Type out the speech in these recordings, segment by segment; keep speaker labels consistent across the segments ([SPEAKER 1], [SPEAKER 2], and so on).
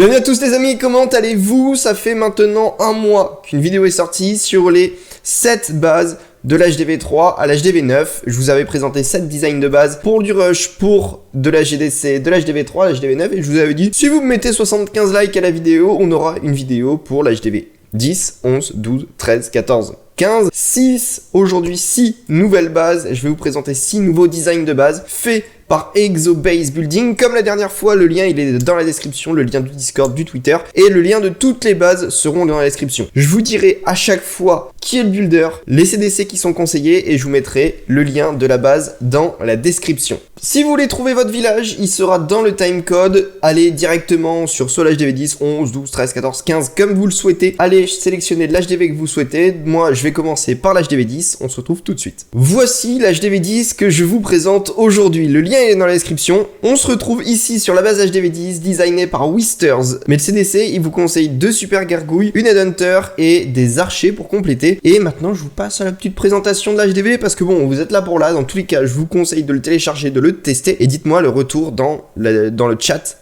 [SPEAKER 1] Bienvenue à tous les amis, comment allez-vous? Ça fait maintenant un mois qu'une vidéo est sortie sur les 7 bases de l'HDV3 à l'HDV9. Je vous avais présenté 7 designs de base pour du rush, pour de la GDC, de l'HDV3 à l'HDV9 et je vous avais dit, si vous me mettez 75 likes à la vidéo, on aura une vidéo pour l'HDV 10, 11, 12, 13, 14, 15, 6, aujourd'hui 6 nouvelles bases. Je vais vous présenter 6 nouveaux designs de base faits par Exobase Building. Comme la dernière fois, le lien il est dans la description, le lien du Discord, du Twitter et le lien de toutes les bases seront dans la description. Je vous dirai à chaque fois qui est le builder, les CDC qui sont conseillés et je vous mettrai le lien de la base dans la description. Si vous voulez trouver votre village, il sera dans le timecode. Allez directement sur soit l'HDV 10, 11, 12, 13, 14, 15 comme vous le souhaitez. Allez sélectionner l'HDV que vous souhaitez. Moi, je vais commencer par l'HDV 10. On se retrouve tout de suite. Voici l'HDV 10 que je vous présente aujourd'hui. Le lien est dans la description. On se retrouve ici sur la base HDV 10 designée par Whisters. Mais le CDC, il vous conseille 2 super gargouilles, une headhunter et des archers pour compléter. Et maintenant, je vous passe à la petite présentation de l'HDV parce que bon, vous êtes là pour là. Dans tous les cas, je vous conseille de le télécharger, de le tester et dites-moi le retour dans le chat,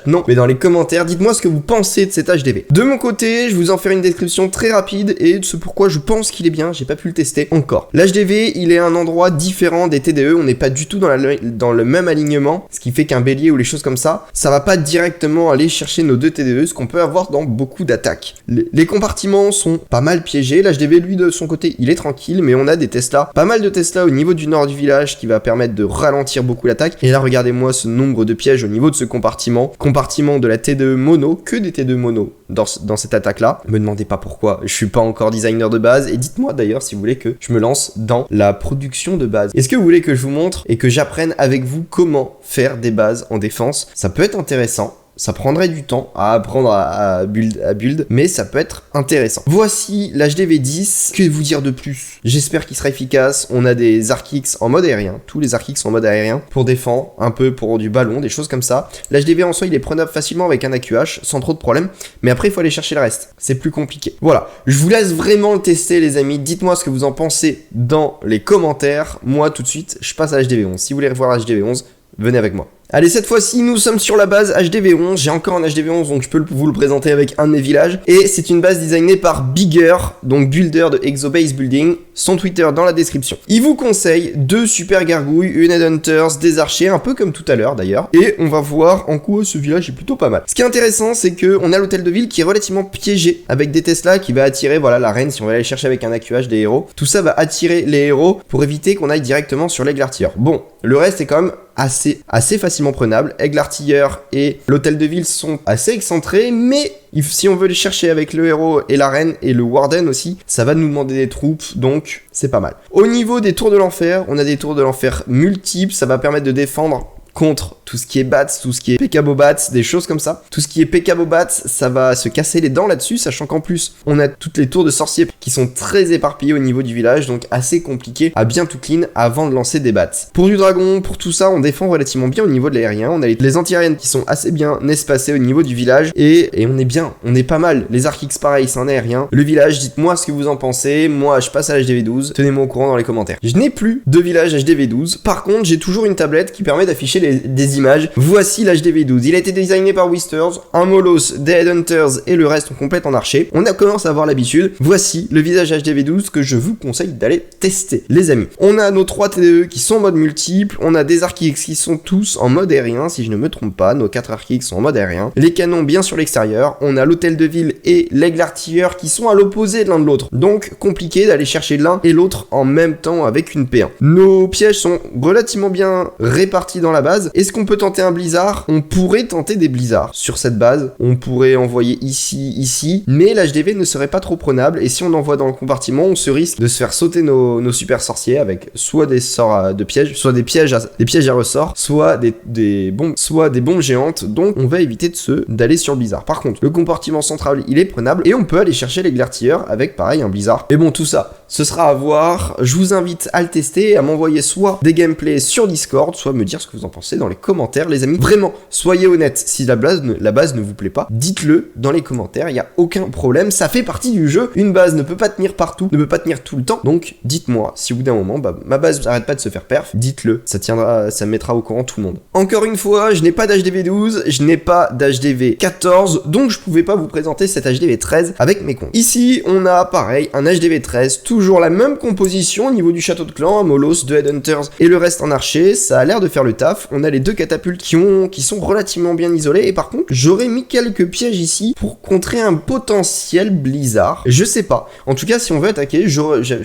[SPEAKER 1] non, mais dans les commentaires, dites-moi ce que vous pensez de cet HDV. De mon côté, je vous en ferai une description très rapide et de ce pourquoi je pense qu'il est bien, j'ai pas pu le tester encore. L'HDV, il est à un endroit différent des TDE, on n'est pas du tout dans le même alignement, ce qui fait qu'un bélier ou les choses comme ça va pas directement aller chercher nos 2 TDE, ce qu'on peut avoir dans beaucoup d'attaques. Les compartiments sont pas mal piégés, l'HDV lui de son côté, il est tranquille, mais on a des Tesla, pas mal de Tesla au niveau du nord du village qui va permettre de ralentir beaucoup l'attaque. Et là, regardez-moi ce nombre de pièges au niveau de ce compartiment de la TDE mono, que des TDE mono dans cette attaque-là. Me demandez pas pourquoi, je suis pas encore designer de base, et dites-moi d'ailleurs si vous voulez que je me lance dans la production de base. Est-ce que vous voulez que je vous montre et que j'apprenne avec vous comment faire des bases en défense? Ça peut être intéressant. Ça prendrait du temps à apprendre à build, mais ça peut être intéressant. Voici l'HDV 10. Que vous dire de plus? J'espère qu'il sera efficace. On a des Archix en mode aérien. Tous les Archix en mode aérien pour défendre, un peu pour du ballon, des choses comme ça. L'HDV en soi, il est prenable facilement avec un AQH, sans trop de problèmes. Mais après, il faut aller chercher le reste. C'est plus compliqué. Voilà. Je vous laisse vraiment le tester, les amis. Dites-moi ce que vous en pensez dans les commentaires. Moi, tout de suite, je passe à l'HDV 11. Si vous voulez revoir l'HDV 11, venez avec moi. Allez, cette fois-ci, nous sommes sur la base HDV11. J'ai encore un HDV11, donc je peux vous le présenter avec un de mes villages. Et c'est une base designée par Bigger, donc builder de Exobase Building. Son Twitter dans la description. Il vous conseille 2 super gargouilles, une headhunters, des archers, un peu comme tout à l'heure d'ailleurs. Et on va voir en quoi ce village est plutôt pas mal. Ce qui est intéressant, c'est qu'on a l'hôtel de ville qui est relativement piégé, avec des Tesla qui va attirer, voilà, la reine, si on va aller chercher avec un AQH des héros. Tout ça va attirer les héros pour éviter qu'on aille directement sur l'aigle artilleur. Bon, le reste est quand même assez facilement prenable. Aigle artilleur et l'hôtel de ville sont assez excentrés, mais si on veut les chercher avec le héros et la reine et le warden aussi, ça va nous demander des troupes, donc c'est pas mal. Au niveau des tours de l'enfer, on a des tours de l'enfer multiples, ça va permettre de défendre contre tout ce qui est bats, tout ce qui est PK-bobats, des choses comme ça. Tout ce qui est PK-bobats, ça va se casser les dents là-dessus, sachant qu'en plus, on a toutes les tours de sorciers qui sont très éparpillées au niveau du village, donc assez compliqué à bien tout clean avant de lancer des bats. Pour du dragon, pour tout ça, on défend relativement bien au niveau de l'aérien. On a les anti-aériennes qui sont assez bien espacées au niveau du village, et on est bien, on est pas mal. Les Archix, pareil, c'est un aérien. Le village, dites-moi ce que vous en pensez. Moi, je passe à l'HDV 12. Tenez-moi au courant dans les commentaires. Je n'ai plus de village HDV 12. Par contre, j'ai toujours une tablette qui permet d'afficher des images. Voici l'HDV 12. Il a été designé par Whisters, un Molos, des Headhunters et le reste on complète en archer. On a commencé à avoir l'habitude. Voici le visage HDV 12 que je vous conseille d'aller tester, les amis. On a nos 3 TDE qui sont en mode multiple. On a des Archix qui sont tous en mode aérien, si je ne me trompe pas. Nos 4 Archix sont en mode aérien. Les canons bien sur l'extérieur. On a l'hôtel de ville et l'aigle artilleur qui sont à l'opposé de l'un de l'autre. Donc compliqué d'aller chercher l'un et l'autre en même temps avec une P1. Nos pièges sont relativement bien répartis dans la base. Est-ce qu'on peut tenter un blizzard? On pourrait tenter des blizzards sur cette base. On pourrait envoyer ici, mais l'HDV ne serait pas trop prenable. Et si on envoie dans le compartiment, on se risque de se faire sauter nos super sorciers avec soit des sorts de pièges, soit des pièges à ressort, soit des bombes géantes. Donc on va éviter d'aller sur le blizzard. Par contre, le compartiment central, il est prenable et on peut aller chercher les l'artilleur avec pareil un blizzard. Et bon, tout ça, ce sera à voir. Je vous invite à le tester et à m'envoyer soit des gameplays sur Discord, soit me dire ce que vous en pensez dans les commentaires. commentaires, les amis. Vraiment, soyez honnêtes. Si la base ne vous plaît pas, dites-le dans les commentaires. Il n'y a aucun problème. Ça fait partie du jeu. Une base ne peut pas tenir partout, ne peut pas tenir tout le temps. Donc, dites-moi si au bout d'un moment, ma base n'arrête pas de se faire perf. Dites-le. Ça tiendra, ça mettra au courant tout le monde. Encore une fois, je n'ai pas d'HDV12, je n'ai pas d'HDV14, donc je pouvais pas vous présenter cet HDV13 avec mes comptes. Ici, on a pareil, un HDV13, toujours la même composition au niveau du château de clan, un Molos, 2 Headhunters et le reste en archer. Ça a l'air de faire le taf. On a les 2 catapultes qui sont relativement bien isolées, et par contre, j'aurais mis quelques pièges ici pour contrer un potentiel blizzard. Je sais pas. En tout cas, si on veut attaquer, je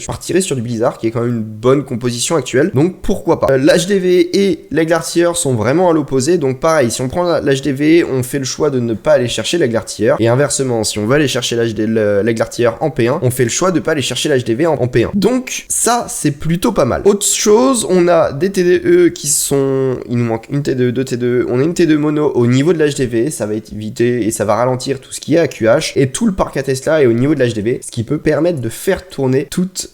[SPEAKER 1] partirai sur du blizzard qui est quand même une bonne composition actuelle, donc pourquoi pas. L'HDV et l'Eglartier sont vraiment à l'opposé, donc pareil, si on prend l'HDV, on fait le choix de ne pas aller chercher l'Eglartier, et inversement, si on veut aller chercher l'Eglartier en P1, on fait le choix de pas aller chercher l'HDV en P1. Donc ça, c'est plutôt pas mal. Autre chose, on a des TDE qui sont... Il nous manque une TDE, 2 TDE, on a une TDE mono au niveau de l'HDV, ça va éviter et ça va ralentir tout ce qui est AQH, et tout le parc à Tesla est au niveau de l'HDV, ce qui peut permettre de faire tourner toute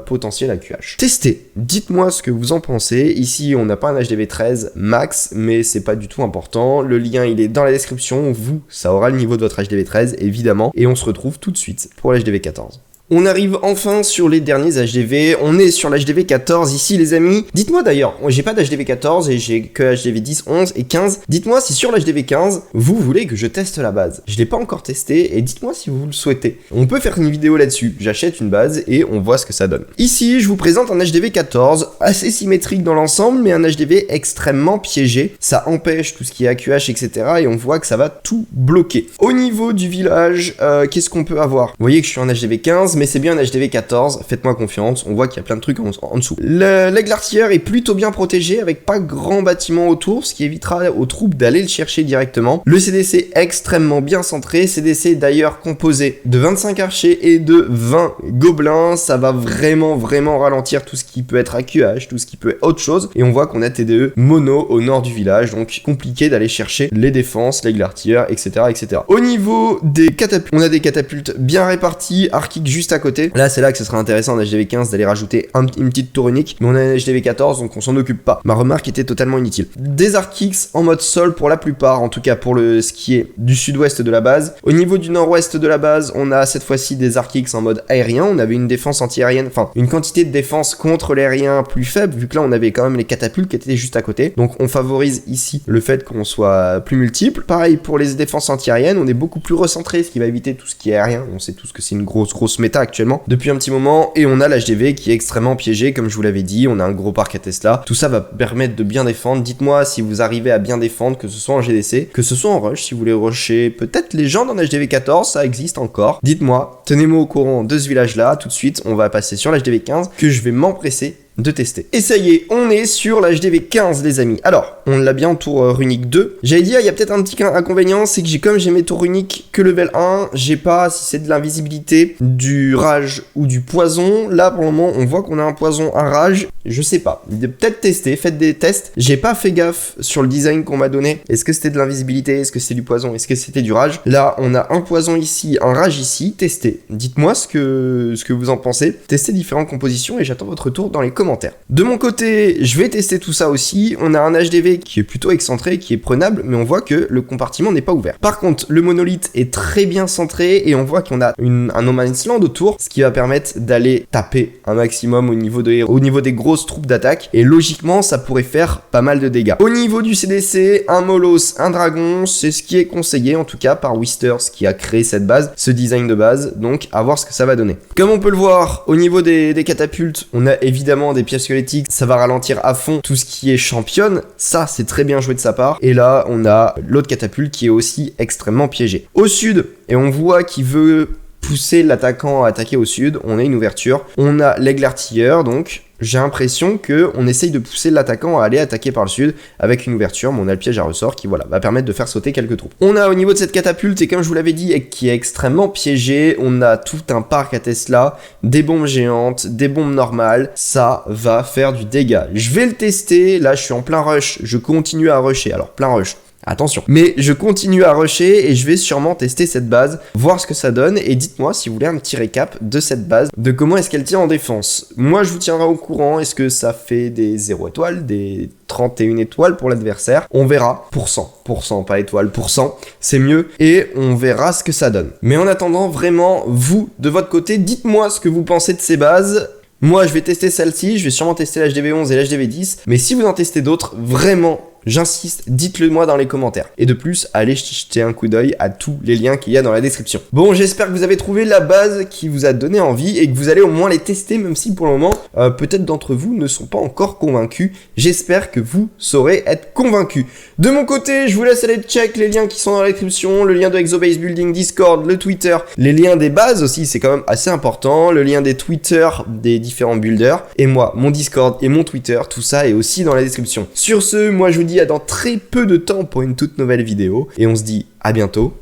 [SPEAKER 1] potentiel AQH. Testez, dites-moi ce que vous en pensez. Ici, on n'a pas un HDV 13 max, mais c'est pas du tout important. Le lien, il est dans la description. Vous, ça aura le niveau de votre HDV 13, évidemment. Et on se retrouve tout de suite pour l'HDV 14. On arrive enfin sur les derniers HDV, on est sur l'HDV 14 ici les amis. Dites-moi d'ailleurs, j'ai pas d'HDV 14 et j'ai que HDV 10, 11 et 15. Dites-moi si sur l'HDV 15, vous voulez que je teste la base. Je l'ai pas encore testé et dites-moi si vous le souhaitez. On peut faire une vidéo là-dessus, j'achète une base et on voit ce que ça donne. Ici, je vous présente un HDV 14, assez symétrique dans l'ensemble, mais un HDV extrêmement piégé. Ça empêche tout ce qui est AQH, etc. et on voit que ça va tout bloquer. Au niveau du village, qu'est-ce qu'on peut avoir? Vous voyez que je suis en HDV 15, mais c'est bien un HDV 14, faites-moi confiance, on voit qu'il y a plein de trucs en dessous. L'Eglartier est plutôt bien protégé avec pas grand bâtiment autour, ce qui évitera aux troupes d'aller le chercher directement. Le CDC extrêmement bien centré, CDC d'ailleurs composé de 25 archers et de 20 gobelins, ça va vraiment ralentir tout ce qui peut être AQH, tout ce qui peut être autre chose, et on voit qu'on a TDE mono au nord du village, donc compliqué d'aller chercher les défenses, l'Eglartier, etc., etc. Au niveau des catapultes, on a des catapultes bien réparties, Archic juste à côté. Là, c'est là que ce sera intéressant en HDV 15 d'aller rajouter une petite tour unique, mais on a un HDV 14, donc on s'en occupe pas. Ma remarque était totalement inutile. Des Archix en mode sol pour la plupart, en tout cas pour ce qui est du sud-ouest de la base. Au niveau du nord-ouest de la base, on a cette fois-ci des Archix en mode aérien. On avait une défense anti-aérienne, enfin une quantité de défense contre l'aérien plus faible, vu que là on avait quand même les catapultes qui étaient juste à côté. Donc on favorise ici le fait qu'on soit plus multiple. Pareil pour les défenses anti-aériennes, on est beaucoup plus recentré, ce qui va éviter tout ce qui est aérien. On sait tous que c'est une grosse méta actuellement depuis un petit moment, et on a l'HDV qui est extrêmement piégé, comme je vous l'avais dit. On a un gros parc à Tesla, tout ça va permettre de bien défendre. Dites-moi si vous arrivez à bien défendre, que ce soit en GDC, que ce soit en rush, si vous voulez rusher peut-être les gens dans HDV 14, ça existe encore. Dites-moi, tenez-moi au courant de ce village là. Tout de suite on va passer sur l'HDV 15 que je vais m'empresser de tester. Et ça y est, on est sur l'HDV 15 les amis. Alors, on l'a bien en tour runique 2. J'allais dire, il y a peut-être un petit inconvénient, c'est que comme j'ai mes tours runiques que level 1, j'ai pas, si c'est de l'invisibilité, du rage ou du poison. Là, pour le moment, on voit qu'on a un poison, un rage. Je sais pas. Peut-être tester, faites des tests. J'ai pas fait gaffe sur le design qu'on m'a donné. Est-ce que c'était de l'invisibilité? Est-ce que c'était du poison? Est-ce que c'était du rage? Là, on a un poison ici, un rage ici. Testez. Dites-moi ce que vous en pensez. Testez différentes compositions et j'attends votre retour dans les commentaires. De mon côté, je vais tester tout ça aussi. On a un HDV qui est plutôt excentré, qui est prenable, mais on voit que le compartiment n'est pas ouvert. Par contre, le monolithe est très bien centré et on voit qu'on a un no man's land autour, ce qui va permettre d'aller taper un maximum au niveau des grosses troupes d'attaque. Et logiquement, ça pourrait faire pas mal de dégâts. Au niveau du CDC, un Molos, un dragon, c'est ce qui est conseillé en tout cas par Whisters qui a créé cette base, ce design de base. Donc, à voir ce que ça va donner. Comme on peut le voir, au niveau des catapultes, on a évidemment des pièces squelettiques, ça va ralentir à fond tout ce qui est championne, ça c'est très bien joué de sa part. Et là on a l'autre catapulte qui est aussi extrêmement piégé. Au sud, et on voit qu'il veut pousser l'attaquant à attaquer au sud, on a une ouverture, on a l'Eglartier, donc j'ai l'impression qu'on essaye de pousser l'attaquant à aller attaquer par le sud avec une ouverture, mais on a le piège à ressort qui va permettre de faire sauter quelques troupes. On a au niveau de cette catapulte, et comme je vous l'avais dit, qui est extrêmement piégé, on a tout un parc à Tesla, des bombes géantes, des bombes normales, ça va faire du dégât. Je vais le tester, là je suis en plein rush, je continue à rusher, alors plein rush. attention. Mais je continue à rusher et je vais sûrement tester cette base, voir ce que ça donne, et dites-moi si vous voulez un petit récap de cette base, de comment est-ce qu'elle tient en défense. Moi je vous tiendrai au courant, est-ce que ça fait des 0 étoiles, des 31 étoiles pour l'adversaire, on verra, pourcent, pas étoile, pourcent, c'est mieux, et on verra ce que ça donne. Mais en attendant, vraiment, vous, de votre côté, dites-moi ce que vous pensez de ces bases. Moi je vais tester celle-ci, je vais sûrement tester l'HDV 11 et l'HDV 10, mais si vous en testez d'autres, vraiment, j'insiste, dites-le moi dans les commentaires. Et de plus, allez jeter un coup d'œil à tous les liens qu'il y a dans la description. Bon, j'espère que vous avez trouvé la base qui vous a donné envie et que vous allez au moins les tester, même si pour le moment, peut-être d'entre vous ne sont pas encore convaincus. J'espère que vous saurez être convaincus. De mon côté, je vous laisse aller check les liens qui sont dans la description, le lien de Exobase Building, Discord, le Twitter, les liens des bases aussi, c'est quand même assez important, le lien des Twitter des différents builders, et moi, mon Discord et mon Twitter, tout ça est aussi dans la description. Sur ce, moi je vous dis à dans très peu de temps pour une toute nouvelle vidéo. Et on se dit à bientôt.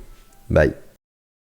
[SPEAKER 1] Bye.